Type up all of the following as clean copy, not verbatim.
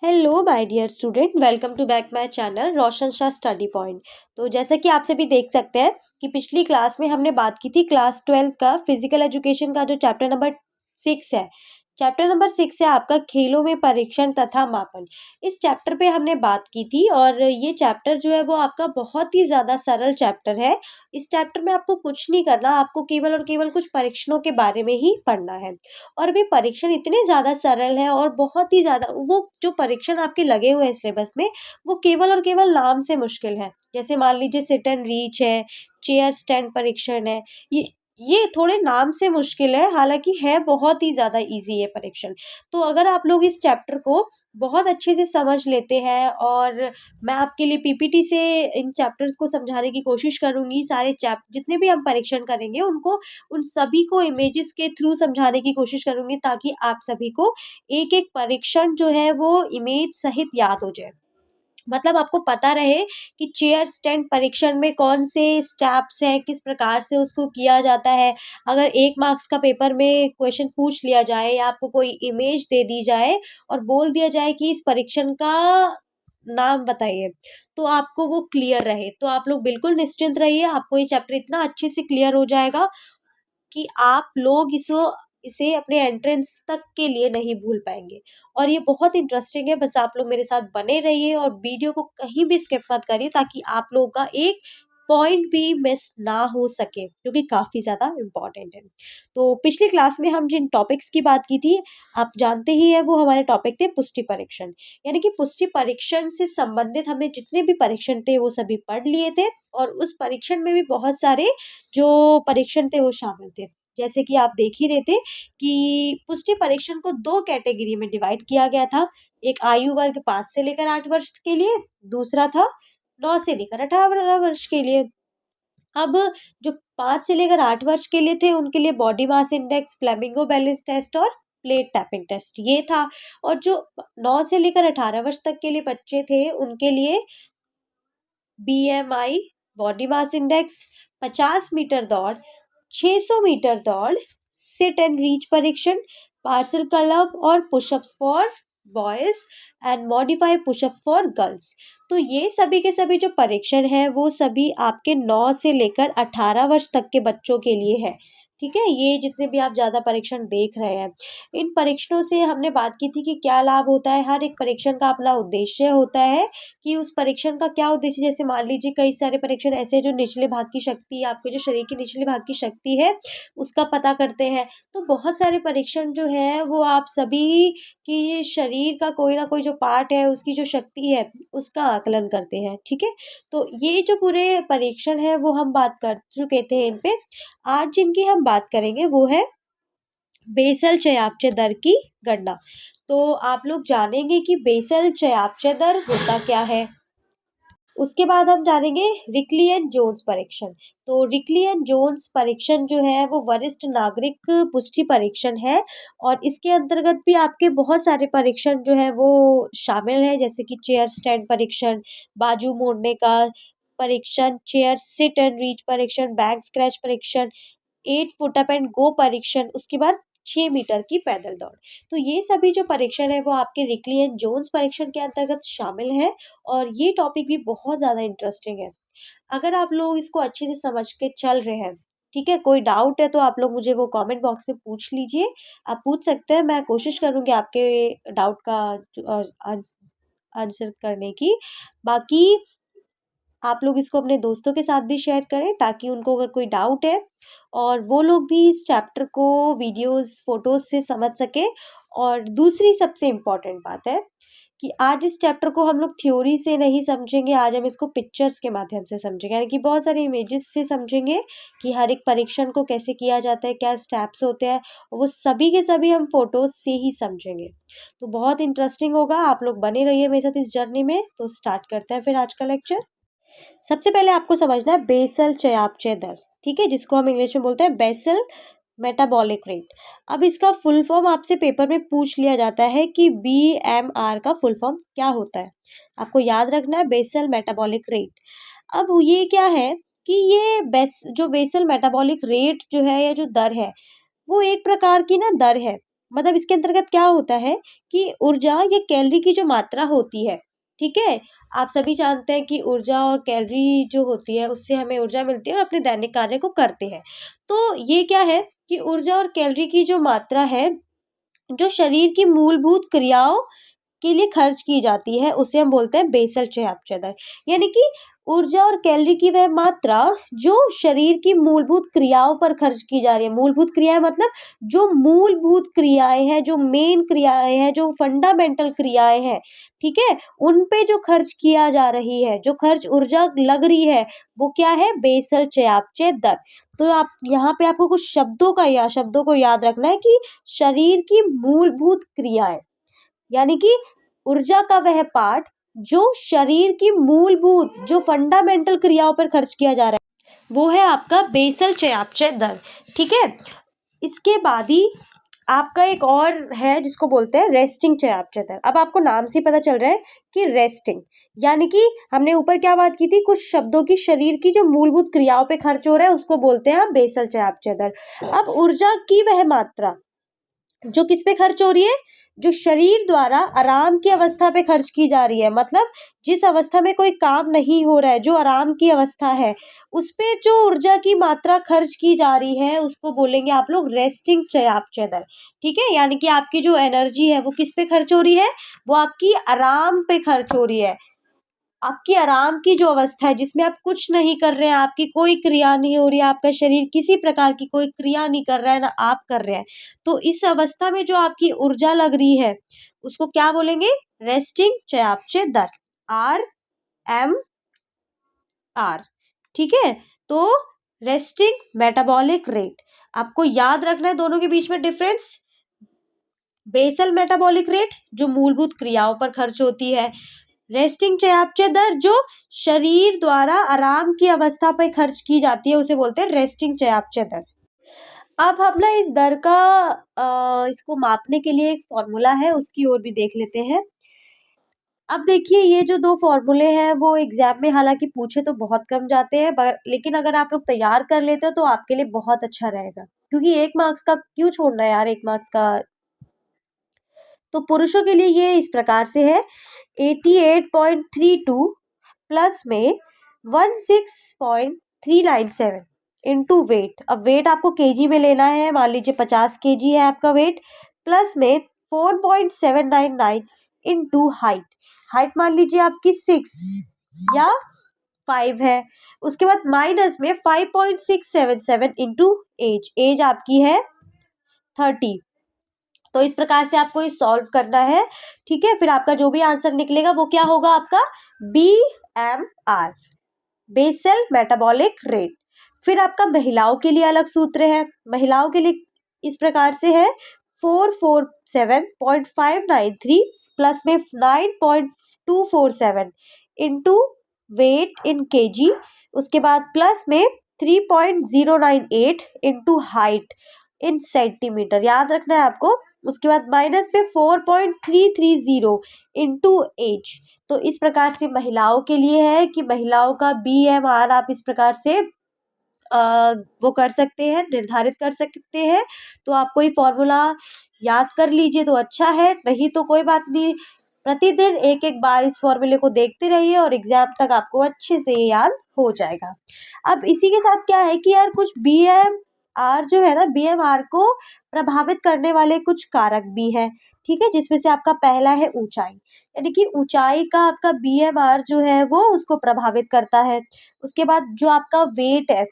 Hello my dear student, welcome to back my channel Roshan Shah study point. तो जैसा कि आप सभी देख सकते हैं कि पिछली क्लास में हमने बात की थी क्लास 12 का फिजिकल एजुकेशन का जो चैप्टर नंबर 6 है। चैप्टर नंबर 6 है आपका खेलों में परीक्षण तथा मापन। इस चैप्टर पे हमने बात की थी और ये चैप्टर जो है वो आपका बहुत ही ज़्यादा सरल चैप्टर है। इस चैप्टर में आपको कुछ नहीं करना, आपको केवल और केवल कुछ परीक्षणों के बारे में ही पढ़ना है। और भी परीक्षण इतने ज़्यादा सरल है और बहुत ही ज़्यादा वो जो परीक्षण आपके लगे हुए हैं सिलेबस में, वो केवल और केवल नाम से मुश्किल है। जैसे मान लीजिए सिट एंड रीच है, चेयर स्टैंड परीक्षण है, ये ये थोड़े नाम से मुश्किल है, हालाँकि है बहुत ही ज़्यादा ईज़ी ये परीक्षण। तो अगर आप लोग इस चैप्टर को बहुत अच्छे से समझ लेते हैं और मैं आपके लिए पीपीटी से इन चैप्टर्स को समझाने की कोशिश करूँगी, सारे जितने भी हम परीक्षण करेंगे उनको उन सभी को इमेजेस के थ्रू समझाने की कोशिश करूँगी ताकि आप सभी को एक-एक परीक्षण जो है वो इमेज सहित याद हो जाए। मतलब आपको पता रहे कि चेयर स्टैंड परीक्षण में कौन से स्टेप्स हैं, किस प्रकार से उसको किया जाता है। अगर 1 मार्क्स का पेपर में क्वेश्चन पूछ लिया जाए या आपको कोई इमेज दे दी जाए और बोल दिया जाए कि इस परीक्षण का नाम बताइए, तो आपको वो क्लियर रहे। तो आप लोग बिल्कुल निश्चिंत रहिए, आपको ये चैप्टर इतना अच्छे से क्लियर हो जाएगा कि आप लोग इसे अपने एंट्रेंस तक के लिए नहीं भूल पाएँगे। और ये बहुत इंटरेस्टिंग है, बस आप लोग मेरे साथ बने रहिए और वीडियो को कहीं भी स्किप मत करिए ताकि आप लोगों का एक पॉइंट भी मिस ना हो सके, जो कि काफ़ी ज़्यादा इम्पोर्टेंट है। तो पिछली क्लास में हम जिन टॉपिक्स की बात की थी, आप जानते ही हैं वो हमारे टॉपिक थे पुष्टि परीक्षण। यानी कि पुष्टि परीक्षण से संबंधित हमने जितने भी परीक्षण थे वो सभी पढ़ लिए थे और उस परीक्षण में भी बहुत सारे जो परीक्षण थे वो शामिल थे। जैसे कि आप देख ही रहे थे कि पुष्टि परीक्षण को 2 कैटेगरी में डिवाइड किया गया था। एक आयु वर्ग 5 से लेकर 8 वर्ष के लिए, दूसरा था 9 से लेकर 18 वर्ष के लिए। अब जो 5 से लेकर 8 वर्ष के लिए थे, उनके लिए body mass index, flamingo balance test और प्लेट टैपिंग टेस्ट ये था। और जो 9 से लेकर 18 वर्ष तक के लिए बच्चे थे, उनके लिए BMI, body mass index, 50 metre दौड़, 600 मीटर दौड़, सिट एंड रीच परीक्षण, पार्सल क्लब और pushups for boys and modify pushups for girls. तो ये सभी के सभी जो परीक्षण हैं वो सभी आपके 9 से लेकर 18 वर्ष तक के बच्चों के लिए है। ठीक है, ये जितने भी आप ज़्यादा परीक्षण देख रहे हैं, इन परीक्षणों से हमने बात की थी कि क्या लाभ होता है। हर एक परीक्षण का अपना उद्देश्य होता है कि उस परीक्षण का क्या उद्देश्य, जैसे मान लीजिए कई सारे परीक्षण ऐसे हैं जो निचले भाग की शक्ति, आपके जो शरीर की निचले भाग की शक्ति है उसका पता करते हैं। तो बहुत सारे परीक्षण जो है वो आप सभी की शरीर का कोई ना कोई जो पार्ट है उसकी जो शक्ति है उसका आकलन करते हैं। ठीक है, तो ये जो पूरे परीक्षण है वो हम बात कर चुके थे इन पे। आज जिनकी हम बात करेंगे वो है बेसल चयापचय दर की गणना। तो आप लोग जानेंगे कि बेसल चयापचय दर होता क्या है। उसके बाद हम जानेंगे रिकली एंड जोन्स परीक्षण। तो रिकली एंड जोन्स परीक्षण जो है वो वरिष्ठ नागरिक पुष्टि परीक्षण है और इसके अंतर्गत भी आपके बहुत सारे परीक्षण जो है वो शामिल है, जैसे कि चेयर स्टैंड परीक्षण, बाजू मोड़ने का परीक्षण, चेयर सिट एंड रीच परीक्षण, बैक स्क्रैच परीक्षण, 8 फुट अप एंड गो परीक्षण, उसके बाद 6 मीटर की पैदल दौड़। तो ये सभी जो परीक्षण है वो आपके रिकली एंड जोन्स परीक्षण के अंतर्गत शामिल है और ये टॉपिक भी बहुत ज़्यादा इंटरेस्टिंग है। अगर आप लोग इसको अच्छे से समझ के चल रहे हैं, ठीक है, कोई डाउट है तो आप लोग मुझे वो कमेंट बॉक्स में पूछ लीजिए। आप पूछ सकते हैं, मैं कोशिश करूँगी आपके डाउट का आंसर करने की। बाकी आप लोग इसको अपने दोस्तों के साथ भी शेयर करें ताकि उनको अगर कोई डाउट है और वो लोग भी इस चैप्टर को वीडियोस, फोटोज़ से समझ सकें। और दूसरी सबसे इम्पोर्टेंट बात है कि आज इस चैप्टर को हम लोग थ्योरी से नहीं समझेंगे, आज हम इसको पिक्चर्स के माध्यम से समझेंगे, यानी कि बहुत सारे इमेजेस से समझेंगे कि हर एक परीक्षण को कैसे किया जाता है, क्या स्टेप्स होते हैं, वो सभी के सभी हम फोटोज़ से ही समझेंगे। तो बहुत इंटरेस्टिंग होगा, आप लोग बने रहिए मेरे साथ इस जर्नी में। तो स्टार्ट करते हैं फिर आज का लेक्चर। सबसे पहले आपको समझना है बेसल चयापचय दर, ठीक है, जिसको हम इंग्लिश में बोलते हैं बेसल मेटाबॉलिक रेट। अब इसका फुल फॉर्म आपसे पेपर में पूछ लिया जाता है कि बीएमआर का फुल फॉर्म क्या होता है। आपको याद रखना है बेसल मेटाबॉलिक रेट। अब ये क्या है कि ये जो बेसल मेटाबॉलिक रेट जो है या जो दर है वो एक प्रकार की ना दर है। मतलब इसके अंतर्गत क्या होता है कि ऊर्जा ये कैलोरी की जो मात्रा होती है, ठीक है? आप सभी जानते हैं कि ऊर्जा और कैलोरी जो होती है उससे हमें ऊर्जा मिलती है और अपने दैनिक कार्य को करते हैं। तो ये क्या है कि ऊर्जा और कैलोरी की जो मात्रा है, जो शरीर की मूलभूत क्रियाओं के लिए खर्च की जाती है, उसे हम बोलते हैं बेसल चयापचय दर। यानी कि ऊर्जा और कैलोरी की वह मात्रा जो शरीर की मूलभूत क्रियाओं पर खर्च की जा रही है। मूलभूत क्रियाएँ मतलब जो मूलभूत क्रियाएँ हैं, जो मेन क्रियाएँ हैं, जो फंडामेंटल क्रियाएँ हैं, ठीक है? उन पे जो खर्च किया जा रही है, जो खर्च ऊर्जा लग रही है, वो क्या है? बेसल चयापचय दर। तो आप यहाँ पे आपको कुछ शब्दों को याद रखना है कि शरीर की मूलभूत क्रियाएँ। यानी कि ऊर्जा का वह पार्ट जो शरीर की मूलभूत जो फंडामेंटल क्रियाओं पर खर्च किया जा रहा है, वो है आपका बेसल चयापचय दर। ठीक है? इसके बाद ही आपका एक और है जिसको बोलते हैं रेस्टिंग चयापचय दर। अब आपको नाम से ही पता चल रहा है कि रेस्टिंग, यानी कि हमने ऊपर क्या बात की थी, कुछ शब्दों की शरीर की जो मूलभूत क्रियाओं पे खर्च हो रहा है उसको बोलते हैं हम बेसल चयापचय दर। अब ऊर्जा की वह मात्रा जो किस पे खर्च हो रही है? जो शरीर द्वारा आराम की अवस्था पे खर्च की जा रही है। मतलब जिस अवस्था में कोई काम नहीं हो रहा है, जो आराम की अवस्था है, उस पे जो ऊर्जा की मात्रा खर्च की जा रही है, उसको बोलेंगे आप लोग रेस्टिंग चयापचय दर। ठीक है? यानी कि आपकी जो एनर्जी है, वो किस पे खर्च हो रही है? वो आपकी आराम पे खर्च हो रही है। आपकी आराम की जो अवस्था है जिसमें आप कुछ नहीं कर रहे हैं, आपकी कोई क्रिया नहीं हो रही है, आपका शरीर किसी प्रकार की कोई क्रिया नहीं कर रहा है, ना आप कर रहे हैं। तो इस अवस्था में जो आपकी ऊर्जा लग रही है, उसको क्या बोलेंगे? रेस्टिंग चयापचय दर, RMR। ठीक है? तो रेस्टिंग मेटाबॉलिक रेट, आपको याद रखना है दोनों के बीच में डिफरेंस। बेसल मेटाबॉलिक रेट जो मूलभूत क्रियाओं पर खर्च होती है, रेस्टिंग चयापचय दर जो शरीर द्वारा आराम की अवस्था पर खर्च की जाती है, उसे बोलते हैं रेस्टिंग चयापचय दर। अब हम ना इस दर का इसको मापने के लिए एक फॉर्मूला है, उसकी ओर भी देख लेते हैं। अब देखिए ये जो 2 फॉर्मूले हैं वो एग्ज़ाम में हालाँकि पूछे तो बहुत कम जाते हैं, ब लेकिन अगर आप लोग तैयार कर लेते हो तो आपके लिए बहुत अच्छा रहेगा। क्योंकि 1 मार्क्स का क्यों छोड़ना है यार, 1 मार्क्स का। तो पुरुषों के लिए ये इस प्रकार से है, 88.32 प्लस में 16.397 इंटू वेट। अब वेट आपको केजी में लेना है, मान लीजिए 50 केजी है आपका वेट, प्लस में 4.799 इंटू हाइट। हाइट मान लीजिए आपकी 6 या 5 है, उसके बाद माइनस में 5.677 इंटू एज। एज आपकी है 30। तो इस प्रकार से आपको ये सॉल्व करना है, ठीक है? फिर आपका जो भी आंसर निकलेगा वो क्या होगा आपका? BMR, basal metabolic rate. फिर आपका महिलाओं के लिए अलग सूत्र है। महिलाओं के लिए इस प्रकार से है, 447.593 प्लस में 9.247 इंटू वेट इन केजी, उसके बाद प्लस में 3.098 इंटू हाइट इन सेंटीमीटर, याद रखना है आपको। उसके बाद माइनस पे 4.330 इंटू एज। तो इस प्रकार से महिलाओं के लिए है कि महिलाओं का BMR आप इस प्रकार से वो कर सकते हैं, निर्धारित कर सकते हैं। तो आपको ये फॉर्मूला याद कर लीजिए तो अच्छा है, नहीं तो कोई बात नहीं। प्रतिदिन एक-एक बार इस फॉर्मूले को देखते रहिए और एग्ज़ाम तक आपको अच्छे से ये याद हो जाएगा। अब इसी के साथ क्या है कि यार कुछ BMR जो है ना, BMR को प्रभावित करने वाले कुछ कारक भी हैं, ठीक है? जिसमें से आपका पहला है ऊँचाई, यानी कि ऊँचाई का आपका BMR जो है वो उसको प्रभावित करता है। उसके बाद जो आपका वेट है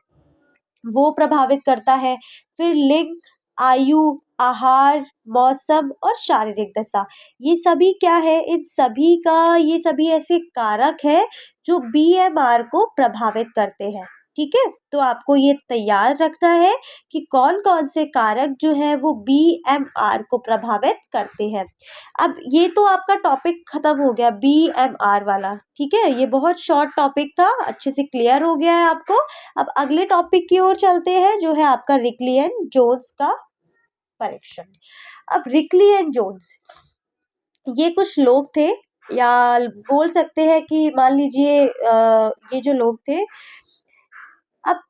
वो प्रभावित करता है। फिर लिंग, आयु, आहार, मौसम और शारीरिक दशा, ये सभी क्या है? इन सभी का ये सभी ऐसे कारक हैं जो BMR को प्रभावित करते हैं, ठीक है? तो आपको ये तैयार रखना है कि कौन-कौन से कारक जो हैं वो BMR को प्रभावित करते हैं। अब ये तो आपका टॉपिक खत्म हो गया BMR वाला, ठीक है? ये बहुत शॉर्ट टॉपिक था, अच्छे से क्लियर हो गया है आपको। अब अगले टॉपिक की ओर चलते हैं जो है आपका रिकली एंड जोन्स का परीक्षण। अब रिकली एंड जोन्स ये कुछ लोग थे, या बोल सकते हैं कि मान लीजिए ये जो लोग थे, अब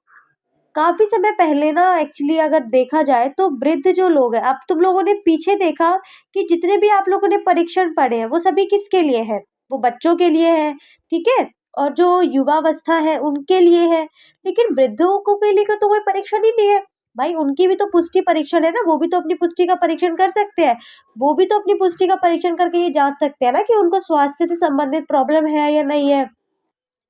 काफ़ी समय पहले ना एक्चुअली अगर देखा जाए तो वृद्ध जो लोग हैं, अब तुम लोगों ने पीछे देखा कि जितने भी आप लोगों ने परीक्षण पढ़े हैं, वो सभी किसके लिए हैं? वो बच्चों के लिए है, ठीक है? और जो युवावस्था है, उनके लिए है। लेकिन वृद्धों को के लिए का तो कोई परीक्षण ही नहीं है। भाई उनकी भी तो पुष्टि परीक्षण है ना, वो भी तो अपनी पुष्टि का परीक्षण कर सकते हैं। वो भी तो अपनी पुष्टि का परीक्षण करके ये जाँच सकते हैं ना कि उनको स्वास्थ्य से संबंधित प्रॉब्लम है या नहीं है।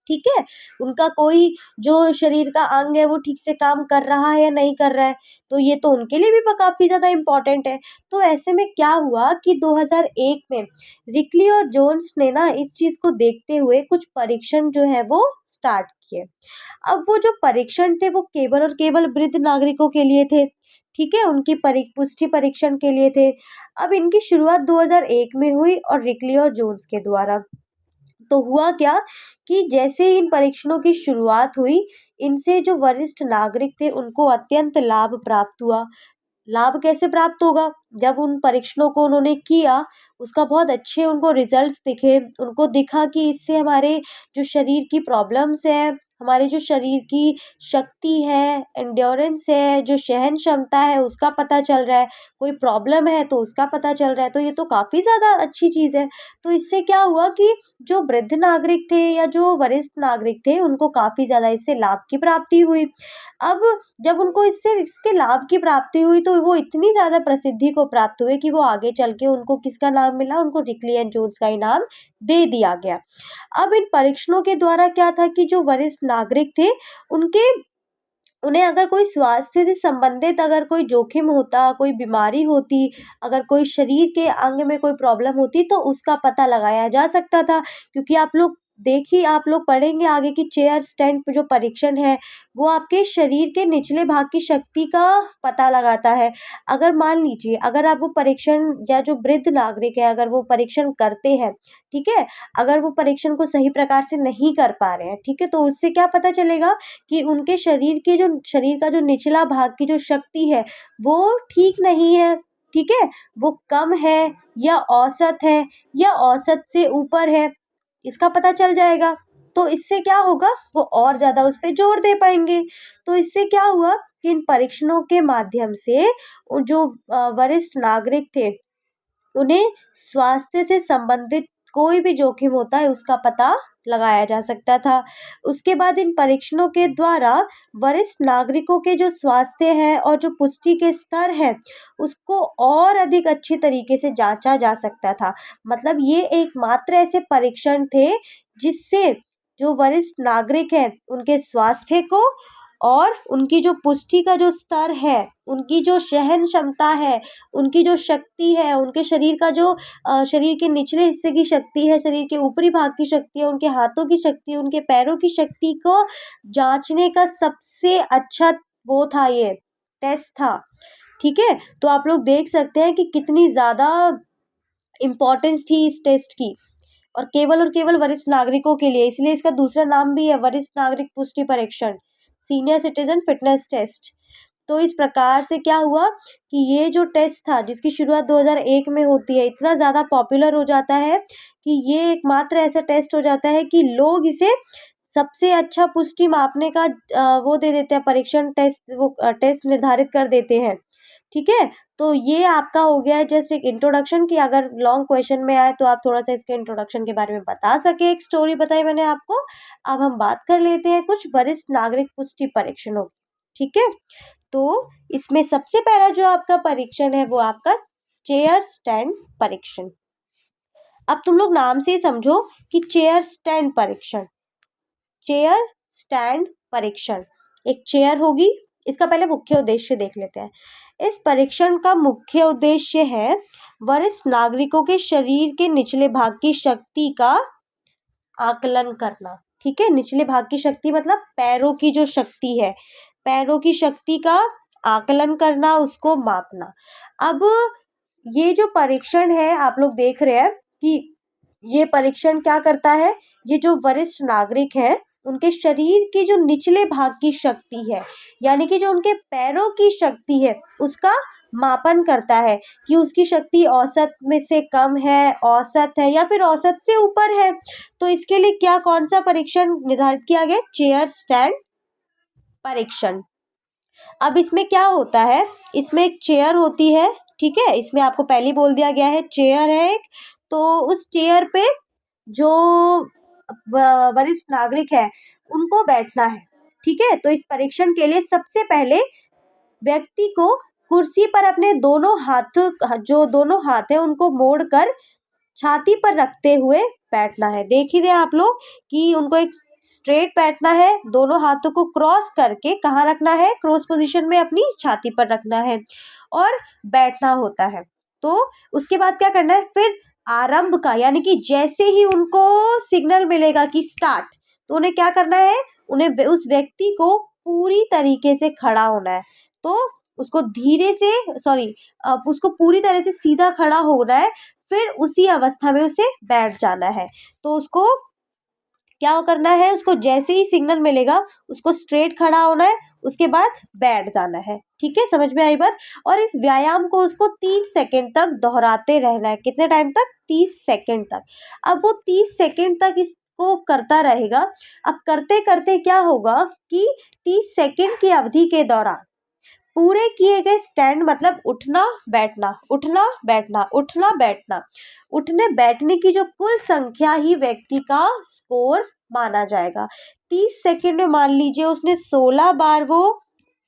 ठीक है? उनका कोई जो शरीर का अंग है वो ठीक से काम कर रहा है या नहीं कर रहा है, तो ये तो उनके लिए भी काफ़ी ज़्यादा इम्पोर्टेंट है। तो ऐसे में क्या हुआ कि 2001 में रिकली और जोन्स ने ना इस चीज़ को देखते हुए कुछ परीक्षण जो है वो स्टार्ट किए। अब वो जो परीक्षण थे वो केवल और केवल वृद्ध नागरिकों के लिए थे, ठीक है? उनकी पुष्टि परीक्षण के लिए थे। अब इनकी शुरुआत 2001 में हुई और रिकली और जोन्स के द्वारा। तो हुआ क्या कि जैसे ही इन परीक्षणों की शुरुआत हुई, इनसे जो वरिष्ठ नागरिक थे उनको अत्यंत लाभ प्राप्त हुआ। लाभ कैसे प्राप्त होगा? जब उन परीक्षणों को उन्होंने किया, उसका बहुत अच्छे उनको रिज़ल्ट्स दिखे, उनको दिखा कि इससे हमारे जो शरीर की प्रॉब्लम्स हैं, हमारे जो शरीर की शक्ति है, एंड्योरेंस है, जो सहन क्षमता है, उसका पता चल रहा है, कोई प्रॉब्लम है तो उसका पता चल रहा है, तो ये तो काफ़ी ज़्यादा अच्छी चीज़ है। तो इससे क्या हुआ कि जो वृद्ध नागरिक थे या जो वरिष्ठ नागरिक थे, उनको काफ़ी ज़्यादा इससे लाभ की प्राप्ति हुई। अब जब उनको इसके लाभ की प्राप्ति हुई तो वो इतनी ज़्यादा प्रसिद्धि को प्राप्त हुए कि वो आगे चल के उनको किसका नाम मिला? उनको रिकली एंड जोन्स का इनाम दे दिया गया। अब इन परीक्षणों के द्वारा क्या था कि जो वरिष्ठ नागरिक थे, उनके उन्हें अगर कोई स्वास्थ्य से संबंधित अगर कोई जोखिम होता, कोई बीमारी होती, अगर कोई शरीर के अंग में कोई प्रॉब्लम होती तो उसका पता लगाया जा सकता था। क्योंकि आप लोग पढ़ेंगे आगे कि चेयर स्टैंड जो परीक्षण है, वो आपके शरीर के निचले भाग की शक्ति का पता लगाता है। अगर मान लीजिए अगर आप वो परीक्षण या जो वृद्ध नागरिक है अगर वो परीक्षण करते हैं, ठीक है? अगर वो परीक्षण को सही प्रकार से नहीं कर पा रहे हैं, ठीक है? तो उससे क्या पता चलेगा कि उनके शरीर का जो निचला भाग की जो शक्ति है, वो ठीक नहीं है, ठीक है? वो कम है या औसत है या औसत से ऊपर है, इसका पता चल जाएगा। तो इससे क्या होगा, वो और ज़्यादा उस पे जोर दे पाएँगे। तो इससे क्या हुआ कि इन परीक्षणों के माध्यम से जो वरिष्ठ नागरिक थे उन्हें स्वास्थ्य से संबंधित कोई भी जोखिम होता है उसका पता लगाया जा सकता था। उसके बाद इन परीक्षणों के द्वारा वरिष्ठ नागरिकों के जो स्वास्थ्य है और जो पुष्टि के स्तर है, उसको और अधिक अच्छे तरीके से जाँचा जा सकता था। मतलब ये एकमात्र ऐसे परीक्षण थे जिससे जो वरिष्ठ नागरिक हैं, उनके स्वास्थ्य को और उनकी जो पुष्टि का जो स्तर है, उनकी जो सहन क्षमता है, उनकी जो शक्ति है, उनके शरीर का जो शरीर के निचले हिस्से की शक्ति है, शरीर के ऊपरी भाग की शक्ति है, उनके हाथों की शक्ति, उनके पैरों की शक्ति को जाँचने का सबसे अच्छा वो था ये, टेस्ट था। ठीक है? तो आप लोग देख सकते हैं कि कितनी ज़्यादा इम्पोर्टेंस थी इस टेस्ट की और केवल वरिष्ठ नागरिकों के लिए, इसलिए इसका दूसरा नाम भी है वरिष्ठ नागरिक पुष्टि परीक्षण, सीनियर सिटीज़न फिटनेस टेस्ट। तो इस प्रकार से क्या हुआ कि ये जो टेस्ट था जिसकी शुरुआत 2001 में होती है, इतना ज़्यादा पॉपुलर हो जाता है कि ये एकमात्र ऐसा टेस्ट हो जाता है कि लोग इसे सबसे अच्छा पुष्टि मापने का वो दे देते हैं परीक्षण टेस्ट टेस्ट निर्धारित कर देते हैं। ठीक है? तो ये आपका हो गया है जस्ट एक इंट्रोडक्शन कि अगर लॉन्ग क्वेश्चन में आए तो आप थोड़ा-सा इसके इंट्रोडक्शन के बारे में बता सकें, एक स्टोरी बताई मैंने आपको। अब हम बात कर लेते हैं कुछ वरिष्ठ नागरिक पुष्टि परीक्षणों की, ठीक है? तो इसमें सबसे पहला जो आपका परीक्षण है वो आपका चेयर स्टैंड परीक्षण। अब तुम लोग नाम से ही समझो कि चेयर स्टैंड परीक्षण, चेयर स्टैंड परीक्षण। एक चेयर होगी, इसका पहले मुख्य उद्देश्य देख लेते हैं। इस परीक्षण का मुख्य उद्देश्य है वरिष्ठ नागरिकों के शरीर के निचले भाग की शक्ति का आकलन करना। ठीक है? निचले भाग की शक्ति मतलब पैरों की जो शक्ति है, पैरों की शक्ति का आकलन करना, उसको मापना। अब ये जो परीक्षण है आप लोग देख रहे हैं कि ये परीक्षण क्या करता है, ये जो वरिष्ठ नागरिक हैं, उनके शरीर की जो निचले भाग की शक्ति है, यानी कि जो उनके पैरों की शक्ति है, उसका मापन करता है कि उसकी शक्ति औसत में से कम है, औसत है या फिर औसत से ऊपर है। तो इसके लिए कौन-सा परीक्षण निर्धारित किया गया? चेयर स्टैंड परीक्षण। अब इसमें क्या होता है, इसमें एक चेयर होती है, ठीक है? इसमें आपको पहले ही बोल दिया गया है चेयर है एक, तो उस चेयर पे जो वरिष्ठ नागरिक है उनको बैठना है, ठीक है? तो इस परीक्षण के लिए सबसे पहले व्यक्ति को कुर्सी पर अपने जो दोनों हाथ है उनको मोड़कर छाती पर रखते हुए बैठना है। देख ही रहे हैं आप लोग कि उनको एक स्ट्रेट बैठना है, दोनों हाथों को क्रॉस करके कहाँ रखना है, क्रॉस पोजीशन में अपनी छाती पर रखना है और बैठना होता है। तो उसके बाद क्या करना है, फिर आरंभ का यानी कि जैसे ही उनको सिग्नल मिलेगा कि स्टार्ट, तो उन्हें क्या करना है, उन्हें उस व्यक्ति को पूरी तरीके से खड़ा होना है। तो उसको धीरे से सॉरी उसको पूरी तरह से सीधा खड़ा होना है, फिर उसी अवस्था में उसे बैठ जाना है। तो उसको क्या करना है, उसको जैसे ही सिग्नल मिलेगा उसको स्ट्रेट खड़ा होना है, उसके बाद बैठ जाना है। ठीक है, समझ में आई बात? और इस व्यायाम को उसको 30 सेकंड तक दोहराते रहना है। कितने टाइम तक? 30 सेकंड तक। अब वो 30 सेकंड तक इसको करता रहेगा। अब करते करते क्या होगा कि 30 सेकंड की अवधि के दौरान पूरे किए गए स्टैंड मतलब उठना बैठना उठना बैठना उठना बैठना, उठने बैठने की जो कुल संख्या ही व्यक्ति का स्कोर माना जाएगा। 30 सेकंड में मान लीजिए उसने 16 बार वो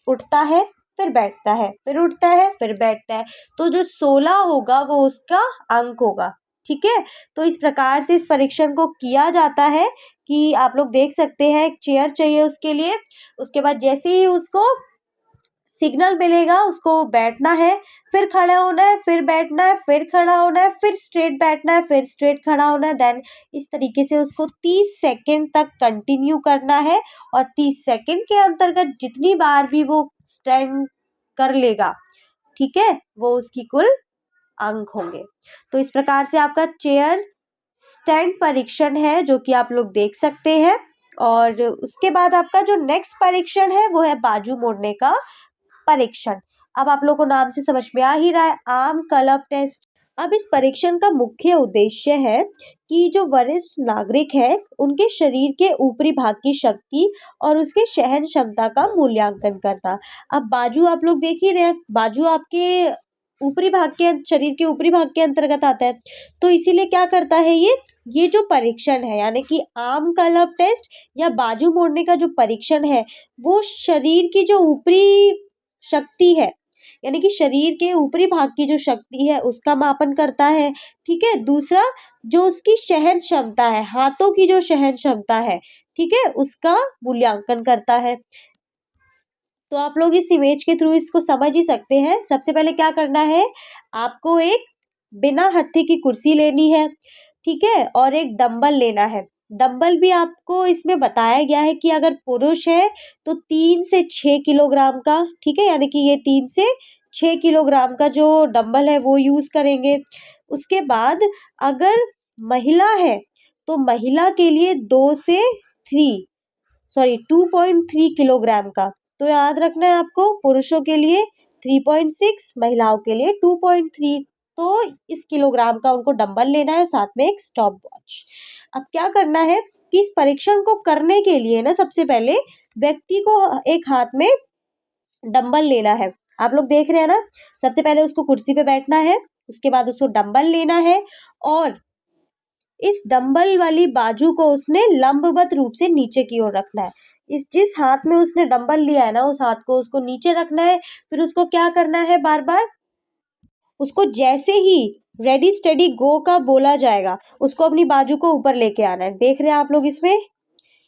उठता है, फिर बैठता है, फिर उठता है, फिर बैठता है, तो जो 16 होगा वो उसका अंक होगा। ठीक है, तो इस प्रकार से इस परीक्षण को किया जाता है कि आप लोग देख सकते हैं, एक चेयर चाहिए उसके लिए। उसके बाद जैसे ही उसको सिग्नल मिलेगा उसको बैठना है, फिर खड़ा होना है, फिर बैठना है, फिर खड़ा होना है, फिर स्ट्रेट बैठना है, फिर स्ट्रेट खड़ा होना है। देन इस तरीके से उसको 30 सेकंड तक कंटिन्यू करना है और 30 सेकंड के अंतर्गत जितनी बार भी वो स्टैंड कर लेगा, ठीक है, वो उसकी कुल अंक होंगे। तो इस प्रकार से आपका चेयर स्टैंड परीक्षण है जो कि आप लोग देख सकते हैं। और उसके बाद आपका जो नेक्स्ट परीक्षण है वो है बाजू मोड़ने का परीक्षण। अब आप लोगों को नाम से समझ में आ ही रहा है, आर्म कलप टेस्ट। अब इस परीक्षण का मुख्य उद्देश्य है कि जो वरिष्ठ नागरिक है उनके शरीर के ऊपरी भाग की शक्ति और उसके सहन क्षमता का मूल्यांकन करना। अब बाजू आप लोग देख ही रहे हैं, बाजू आपके ऊपरी भाग के शरीर के ऊपरी भाग के अंतर्गत आता है। तो इसीलिए क्या करता है ये जो परीक्षण है यानी कि आर्म कलप टेस्ट या बाजू मोड़ने का जो परीक्षण है वो शरीर की जो ऊपरी शक्ति है यानी कि शरीर के ऊपरी भाग की जो शक्ति है उसका मापन करता है। ठीक है, दूसरा जो उसकी सहन क्षमता है, हाथों की जो सहन क्षमता है, ठीक है, उसका मूल्यांकन करता है। तो आप लोग इस इमेज के थ्रू इसको समझ ही सकते हैं। सबसे पहले क्या करना है, आपको एक बिना हत्थे की कुर्सी लेनी है, ठीक है, और एक डंबल लेना है। डंबल भी आपको इसमें बताया गया है कि अगर पुरुष है तो 3 से 6 किलोग्राम का, ठीक है, यानी कि ये 3 से 6 किलोग्राम का जो डंबल है वो यूज करेंगे। उसके बाद अगर महिला है तो महिला के लिए 2.3 किलोग्राम का। तो याद रखना है आपको, पुरुषों के लिए 3.6, महिलाओं के लिए 2.3। तो इस किलोग्राम का उनको डंबल लेना है और साथ में एक स्टॉप वॉच। अब क्या करना है कि इस परीक्षण को करने के लिए ना सबसे पहले व्यक्ति को एक हाथ में डंबल लेना है। आप लोग देख रहे हैं ना, सबसे पहले उसको कुर्सी पे बैठना है, उसके बाद उसको डंबल लेना है और इस डंबल वाली बाजू को उसने लंबवत रूप से नीचे की ओर रखना है। इस जिस हाथ में उसने डंबल लिया है ना उस हाथ को उसको नीचे रखना है। फिर उसको क्या करना है, बार बार उसको जैसे ही रेडी स्टेडी गो का बोला जाएगा उसको अपनी बाजू को ऊपर लेके आना है। देख रहे हैं आप लोग, इसमें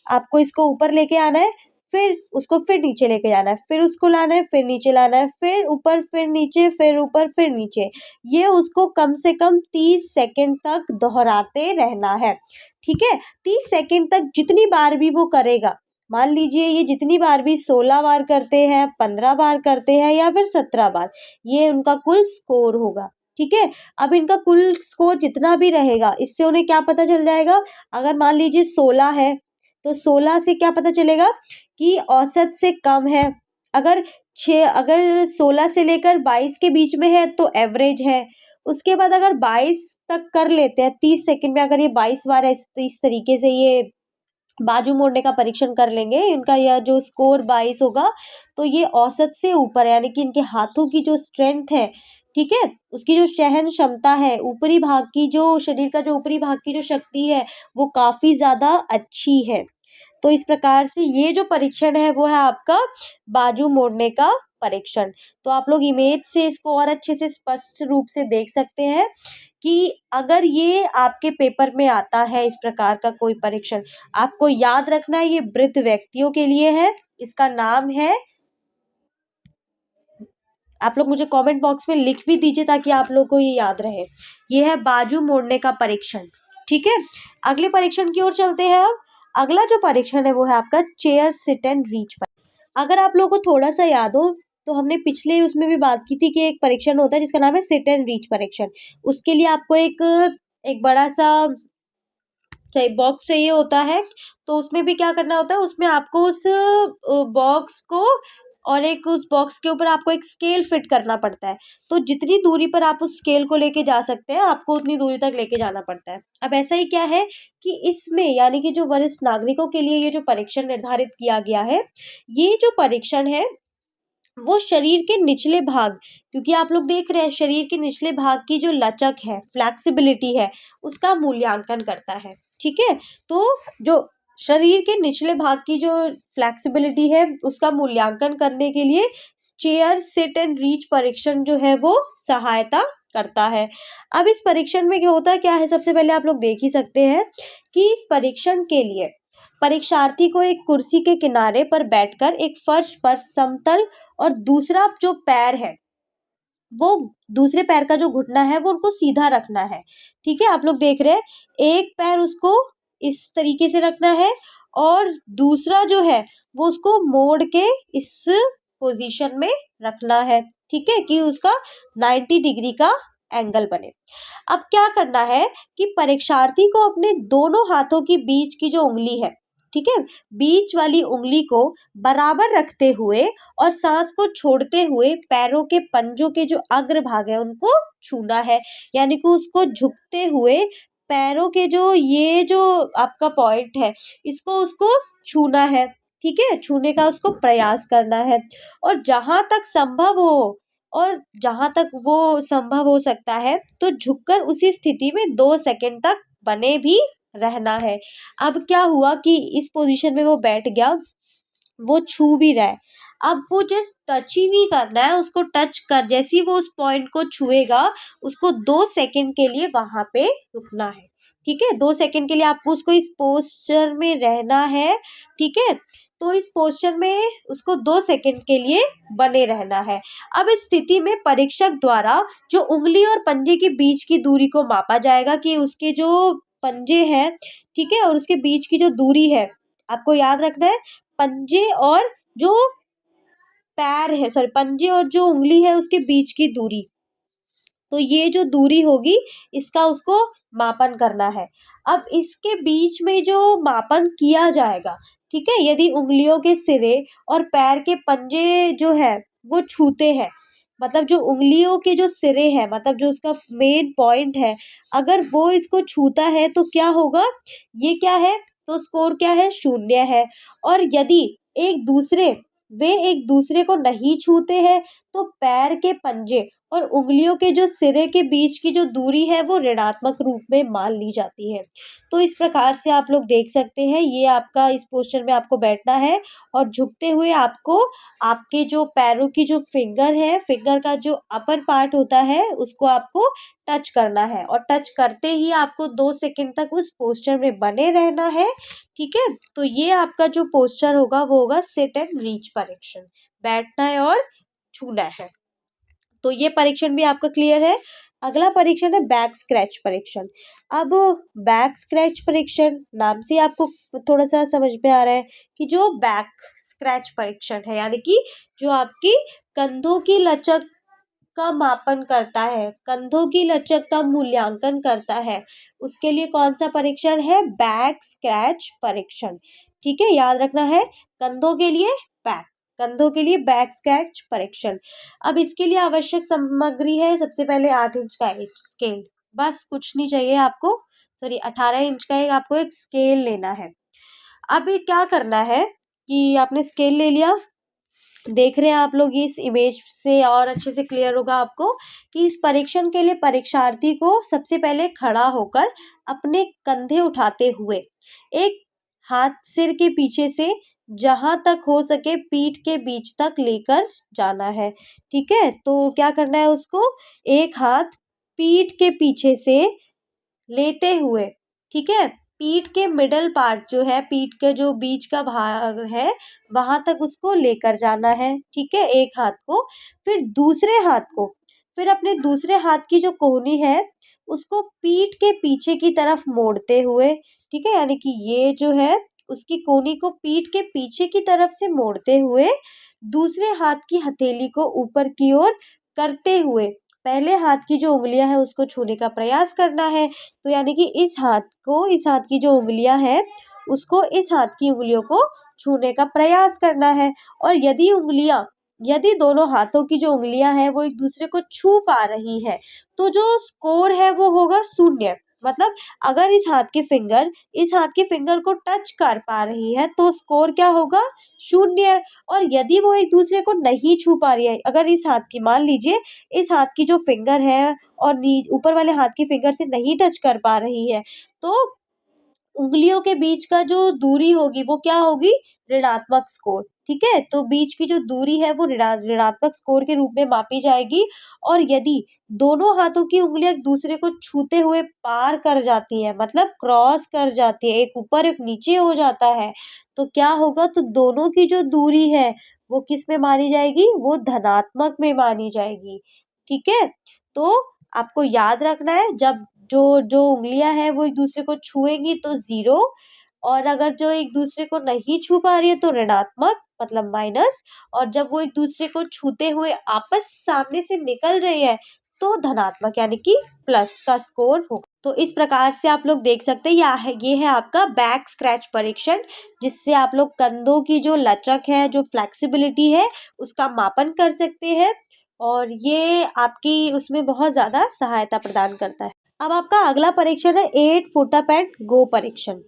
आपको इसको ऊपर लेके आना है, फिर उसको फिर नीचे लेके जाना है, फिर उसको लाना है, फिर नीचे लाना है, फिर ऊपर, फिर नीचे, फिर ऊपर, फिर नीचे। ये उसको कम से कम 30 सेकंड तक दोहराते रहना है। ठीक है, 30 सेकंड तक जितनी बार भी वो करेगा, मान लीजिए ये जितनी बार भी 16 बार करते हैं, 15 बार करते हैं या फिर 17 बार, ये उनका कुल स्कोर होगा। ठीक है, अब इनका कुल स्कोर जितना भी रहेगा इससे उन्हें क्या पता चल जाएगा, अगर मान लीजिए 16 है तो 16 से क्या पता चलेगा कि औसत से कम है। अगर 16 से लेकर 22 के बीच में है तो एवरेज है। उसके बाद अगर 22 तक कर लेते हैं 30 सेकंड में, अगर ये 22 बार इस तरीके से ये बाजू मोड़ने का परीक्षण कर लेंगे। इनका यह जो स्कोर 22 होगा, तो ये औसत से ऊपर है, यानी कि इनके हाथों की जो स्ट्रेंथ है, ठीक है? उसकी जो सहन क्षमता है, ऊपरी भाग की जो शरीर का जो ऊपरी भाग की जो शक्ति है, वो काफ़ी ज़्यादा अच्छी है। तो इस प्रकार से ये जो परीक्षण है वो है आपका बाजू मोड़ने का परीक्षण। तो आप लोग इमेज से इसको और अच्छे से स्पष्ट रूप से देख सकते हैं कि अगर ये आपके पेपर में आता है इस प्रकार का कोई परीक्षण, आपको याद रखना है ये वृद्ध व्यक्तियों के लिए है। इसका नाम है, आप लोग मुझे कमेंट बॉक्स में लिख भी दीजिए ताकि आप लोग को ये याद रहे। ये है बाजू मोड़ने का परीक्षण, ठीक है? अगले परीक्षण की ओर चलते हैं अब। अगला जो परीक्षण है वो है आपका चेयर सिट एंड रीच। अगर आप लोगों को थोड़ा-सा याद हो, तो हमने पिछले उसमें भी बात की थी कि एक परीक्षण होता है जिसका नाम है सिट एंड रीच परीक्षण। उसके लिए आपको एक एक बड़ा-सा चाहिए बॉक्स चाहिए होता है, तो उसमें भी क्या करना होता है, उसमें आपको उस बॉक्स को और एक उस बॉक्स के ऊपर आपको एक स्केल फिट करना पड़ता है। तो जितनी दूरी पर आप उस स्केल को लेके जा सकते हैं, आपको उतनी दूरी तक लेके जाना पड़ता है। अब ऐसा ही क्या है कि इसमें यानी कि जो वरिष्ठ नागरिकों के लिए ये जो परीक्षण निर्धारित किया गया है, ये जो परीक्षण है वो शरीर के निचले भाग, क्योंकि आप लोग देख रहे हैं शरीर के निचले भाग की जो लचक है, फ्लेक्सिबिलिटी है, उसका मूल्यांकन करता है, ठीक है? तो जो शरीर के निचले भाग की जो फ्लेक्सिबिलिटी है, उसका मूल्यांकन करने के लिए चेयर, सिट एंड रीच परीक्षण जो है वो सहायता करता है। अब इस परीक्षण में क्या होता क्या है, सबसे पहले आप लोग देख ही सकते हैं कि इस परीक्षण के लिए परीक्षार्थी को एक कुर्सी के किनारे पर बैठकर एक फर्श पर समतल और दूसरा जो पैर है, वो दूसरे पैर का जो घुटना है वो उनको सीधा रखना है, ठीक है? आप लोग देख रहे हैं, एक पैर उसको इस तरीके से रखना है और दूसरा जो है वो उसको मोड़ के इस पोजीशन में रखना है, ठीक है? कि उसका 90 डिग्री का एंगल बने। अब क्या करना है कि परीक्षार्थी को अपने दोनों हाथों के बीच की जो उँगली है, ठीक है? बीच वाली उँगली को बराबर रखते हुए और सांस को छोड़ते हुए पैरों के पंजों के जो अग्रभाग है उनको छूना है। यानी कि उसको झुकते हुए पैरों के जो ये जो आपका पॉइंट है, इसको उसको छूना है, ठीक है? छूने का उसको प्रयास करना है और जहाँ तक वो संभव हो सकता है, तो झुककर उसी स्थिति में 2 सेकंड तक बने भी रहना है। अब क्या हुआ कि इस पोज़ीशन में वो बैठ गया, वो छू भी रहा है। अब वो जस्ट टच ही नहीं करना है, उसको टच कर जैसे ही वो उस पॉइंट को छुएगा, उसको 2 सेकंड के लिए वहाँ पे रुकना है, ठीक है? 2 सेकंड के लिए आपको उसको इस पोस्चर में रहना है, ठीक है? तो इस पोस्चर में उसको 2 सेकंड के लिए बने रहना है। अब इस स्थिति में परीक्षक द्वारा जो उँगली और पंजे के बीच की दूरी को मापा जाएगा कि उसके जो पंजे हैं, ठीक है? और उसके बीच की जो दूरी है, आपको याद रखना है पंजे और जो पैर है सॉरी पंजे और जो उँगली है उसके बीच की दूरी। तो ये जो दूरी होगी इसका उसको मापन करना है। अब इसके बीच में जो मापन किया जाएगा, ठीक है? यदि उँगलियों के सिरे और पैर के पंजे जो है वो छूते हैं, मतलब जो उँगलियों के जो सिरे हैं मतलब जो उसका मेन पॉइंट है, अगर वो इसको छूता है तो क्या होगा? ये क्या है? तो स्कोर क्या है? 0 है और यदि एक दूसरे वे एक दूसरे को नहीं छूते हैं तो पैर के पंजे और उँगलियों के जो सिरे के बीच की जो दूरी है वो ऋणात्मक रूप में मान ली जाती है। तो इस प्रकार से आप लोग देख सकते हैं ये आपका इस पोस्चर में आपको बैठना है और झुकते हुए आपको आपके जो पैरों की जो फिंगर है, फिंगर का जो अपर पार्ट होता है उसको आपको टच करना है और टच करते ही आपको 2 सेकंड तक उस पोस्चर में बने रहना है, ठीक है? तो ये आपका जो पोस्चर होगा वो होगा सिट एंड रीच परीक्षण। बैठना है और छूना है। तो ये परीक्षण भी आपका क्लियर है। अगला परीक्षण है बैक स्क्रैच परीक्षण। अब बैक स्क्रैच परीक्षण नाम से आपको थोड़ा-सा समझ में आ रहा है कि जो बैक स्क्रैच परीक्षण है यानी कि जो आपकी कंधों की लचक का मापन करता है, कंधों की लचक का मूल्यांकन करता है, उसके लिए कौन-सा परीक्षण है? बैक स्क्रैच परीक्षण, ठीक है? याद रखना है कंधों के लिए बैक, कंधों के लिए बैक स्क्रैच परीक्षण। अब इसके लिए आवश्यक सामग्री है सबसे पहले 8 इंच का एक स्केल, बस कुछ नहीं चाहिए आपको, सॉरी 18 इंच का एक आपको एक स्केल लेना है। अभी क्या करना है कि आपने स्केल ले लिया, देख रहे हैं आप लोग इस इमेज से और अच्छे से क्लियर होगा आपको कि इस परीक्षण के लिए परीक्षार्थी को सबसे पहले खड़ा होकर अपने कंधे उठाते हुए एक हाथ सिर के पीछे से जहां तक हो सके पीठ के बीच तक लेकर जाना है। ठीक है, तो क्या करना है उसको, एक हाथ पीठ के पीछे से लेते हुए, ठीक है, पीठ के मिडल पार्ट जो है, पीठ के जो बीच का भाग है, वहां तक उसको लेकर जाना है। ठीक है, एक हाथ को, फिर दूसरे हाथ को, फिर अपने दूसरे हाथ की जो कोहनी है उसको पीठ के पीछे की तरफ मोड़ते हुए, ठीक है, यानी कि ये जो है उसकी कोहनी को पीठ के पीछे की तरफ से मोड़ते हुए दूसरे हाथ की हथेली को ऊपर की ओर करते हुए पहले हाथ की जो उंगलियां है उसको छूने का प्रयास करना है। तो यानी कि इस हाथ की जो उंगलियां हैं उसको इस हाथ की उंगलियों को छूने का प्रयास करना है। और यदि दोनों हाथों की जो उंगलियां हैं वो एक दूसरे को छू पा रही है तो जो स्कोर है वो होगा 0। मतलब अगर इस हाथ की फिंगर को टच कर पा रही है तो स्कोर क्या होगा, 0। और यदि वो एक दूसरे को नहीं छू पा रही है, अगर इस हाथ की, मान लीजिए इस हाथ की जो फिंगर है और ऊपर वाले हाथ की फिंगर से नहीं टच कर पा रही है तो उंगलियों के बीच का जो दूरी होगी वो क्या होगी, ऋणात्मक स्कोर। ठीक है, तो बीच की जो दूरी है वो ऋणात्मक स्कोर के रूप में मापी जाएगी। और यदि दोनों हाथों की उंगलियां एक दूसरे को छूते हुए पार कर जाती हैं, मतलब क्रॉस कर जाती है, एक ऊपर एक नीचे हो जाता है, तो क्या होगा, तो दोनों की जो दूरी है वो किस में मानी जाएगी, वो धनात्मक में मानी जाएगी। ठीक है, तो आपको याद रखना है, जब जो जो उंगलियां हैं वो एक दूसरे को छुएंगी तो 0, और अगर जो एक दूसरे को नहीं छू पा रही है तो ऋणात्मक मतलब माइनस, और जब वो एक दूसरे को छूते हुए आपस सामने से निकल रही है तो धनात्मक यानी कि प्लस का स्कोर होगा। तो इस प्रकार से आप लोग देख सकते हैं, ये है आपका बैक स्क्रैच परीक्षण, जिससे आप लोग कंधों की जो लचक है, जो फ्लेक्सिबिलिटी है, उसका मापन कर सकते हैं और ये आपकी उसमें बहुत ज़्यादा सहायता प्रदान करता है। अब आपका अगला परीक्षण है 8 फुट अप एंड गो परीक्षण।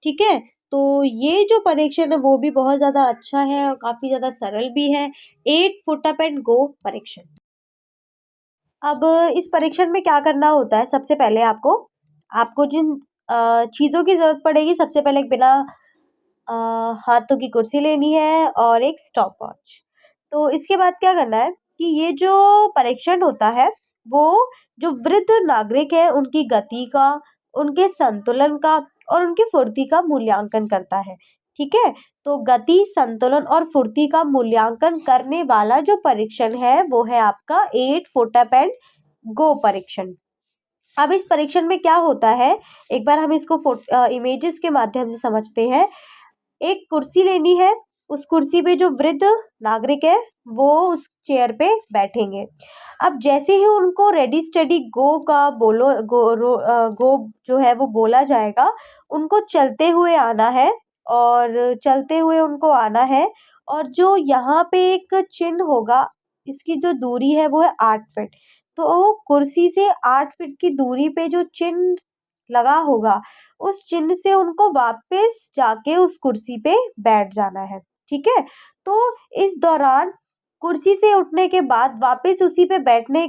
ठीक है, तो ये जो परीक्षण है वो भी बहुत ज़्यादा अच्छा है और काफ़ी ज़्यादा सरल भी है। 8 फुट अप एंड गो परीक्षण। अब इस परीक्षण में क्या करना होता है, सबसे पहले आपको आपको जिन चीज़ों की ज़रूरत पड़ेगी, सबसे पहले एक बिना अ, हाथों की कुर्सी लेनी है और एक स्टॉप वॉच। तो इसके बाद क्या करना है कि ये जो परीक्षण होता है वो जो वृद्ध नागरिक है उनकी गति का, उनके संतुलन का और उनकी फुर्ती का मूल्यांकन करता है। ठीक है, तो गति, संतुलन और फुर्ती का मूल्यांकन करने वाला जो परीक्षण है वो है आपका 8 फुट अप एंड गो परीक्षण। अब इस परीक्षण में क्या होता है, एक बार हम इसको इमेजेस के माध्यम से समझते हैं। एक कुर्सी लेनी है, उस कुर्सी पे जो वृद्ध नागरिक है वो उस चेयर पे बैठेंगे। अब जैसे ही उनको रेडी स्टेडी गो का गो जो है वो बोला जाएगा, उनको चलते हुए आना है और चलते हुए उनको आना है। और जो यहाँ पे एक चिन्ह होगा, इसकी जो दूरी है वो है 8 फीट। तो कुर्सी से 8 फीट की दूरी पे जो चिन्ह लगा होगा, उस चिन्ह से उनको वापस जाके उस कुर्सी पे बैठ जाना है। ठीक है, तो इस दौरान कुर्सी से उठने के बाद वापस उसी पे बैठने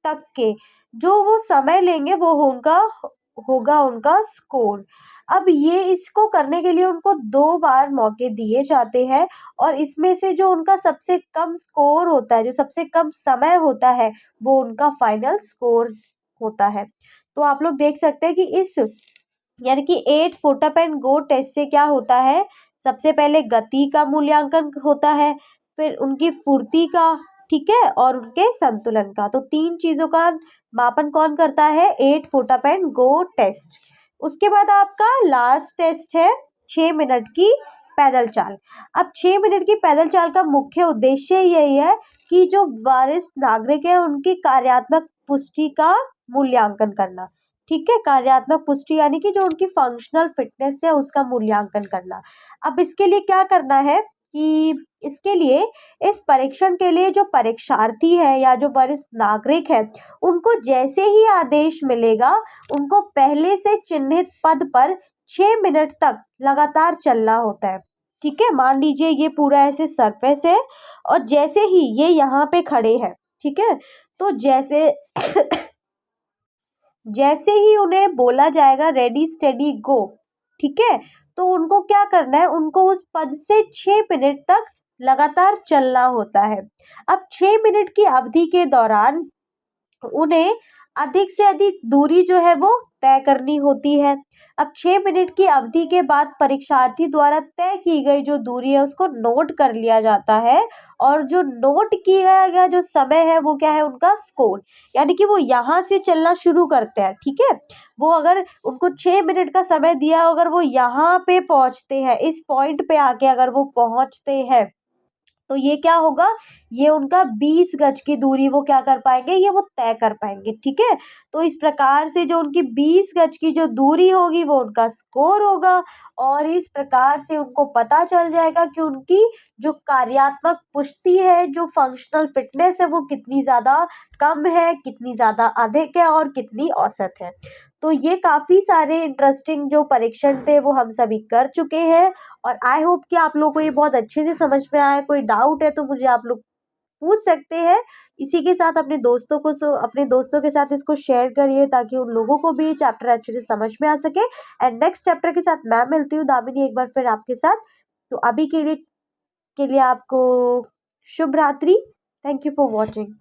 तक के जो वो समय लेंगे वो होगा उनका स्कोर। अब ये इसको करने के लिए उनको 2 बार मौके दिए जाते हैं और इसमें से जो उनका सबसे कम स्कोर होता है, जो सबसे कम समय होता है, वो उनका फाइनल स्कोर होता है। तो आप लोग देख सकते हैं कि इस यानी कि 8 foot up and go test से क्या होता है, सबसे पहले गति का मूल्यांकन होता है, फिर उनकी फुर्ती का, ठीक है, और उनके संतुलन का। तो 3 चीजों का मापन कौन करता है, 8 foot up and go test. उसके बाद आपका लास्ट टेस्ट है 6 मिनट की पैदल चाल। अब 6 मिनट की पैदल चाल का मुख्य उद्देश्य यही है कि जो वरिष्ठ नागरिक है उनकी कार्यात्मक पुष्टि का मूल्यांकन करना। ठीक है, कार्यात्मक पुष्टि यानी कि जो उनकी फंक्शनल फिटनेस है उसका मूल्यांकन करना। अब इसके लिए क्या करना है कि इसके लिए इस परीक्षण के लिए जो परीक्षार्थी है या जो वरिष्ठ नागरिक है, उनको जैसे ही आदेश मिलेगा उनको पहले से चिन्हित पद पर 6 मिनट तक लगातार चलना होता है। ठीक है, मान लीजिए ये पूरा ऐसे सरफेस है और जैसे ही ये यहाँ पे खड़े हैं, ठीक है, तो जैसे जैसे ही उन्हें बोला जाएगा रेडी स्टेडी गो, ठीक है, तो उनको क्या करना है, उनको उस पद से 6 मिनट तक लगातार चलना होता है। अब 6 मिनट की अवधि के दौरान उन्हें अधिक से अधिक दूरी जो है वो तय करनी होती है। अब 6 मिनट की अवधि के बाद परीक्षार्थी द्वारा तय की गई जो दूरी है उसको नोट कर लिया जाता है और जो नोट किया गया जो समय है वो क्या है, उनका स्कोर। यानी कि वो यहाँ से चलना शुरू करते हैं, ठीक है, वो अगर उनको 6 मिनट का समय दिया, अगर वो यहाँ पे पहुंचते हैं, इस पॉइंट पे आके अगर वो पहुंचते हैं, तो ये क्या होगा, ये उनका 20 गज की दूरी वो क्या कर पाएंगे, ये वो तय कर पाएंगे। ठीक है, तो इस प्रकार से जो उनकी 20 गज की जो दूरी होगी वो उनका स्कोर होगा और इस प्रकार से उनको पता चल जाएगा कि उनकी जो कार्यात्मक पुष्टि है, जो फंक्शनल फिटनेस है, वो कितनी ज़्यादा कम है, कितनी ज़्यादा अधिक है और कितनी औसत है। तो ये काफ़ी सारे इंटरेस्टिंग जो परीक्षण थे वो हम सभी कर चुके हैं और आई होप कि आप लोगों को ये बहुत अच्छे से समझ में आया। कोई डाउट है तो मुझे आप लोग पूछ सकते हैं। इसी के साथ अपने दोस्तों के साथ इसको शेयर करिए ताकि उन लोगों को भी ये चैप्टर अच्छे से समझ में आ सके। एंड नेक्स्ट चैप्टर के साथ मैं मिलती हूँ दामिनी एक बार फिर आपके साथ। तो अभी के लिए आपको शुभ रात्रि। Thank you for watching.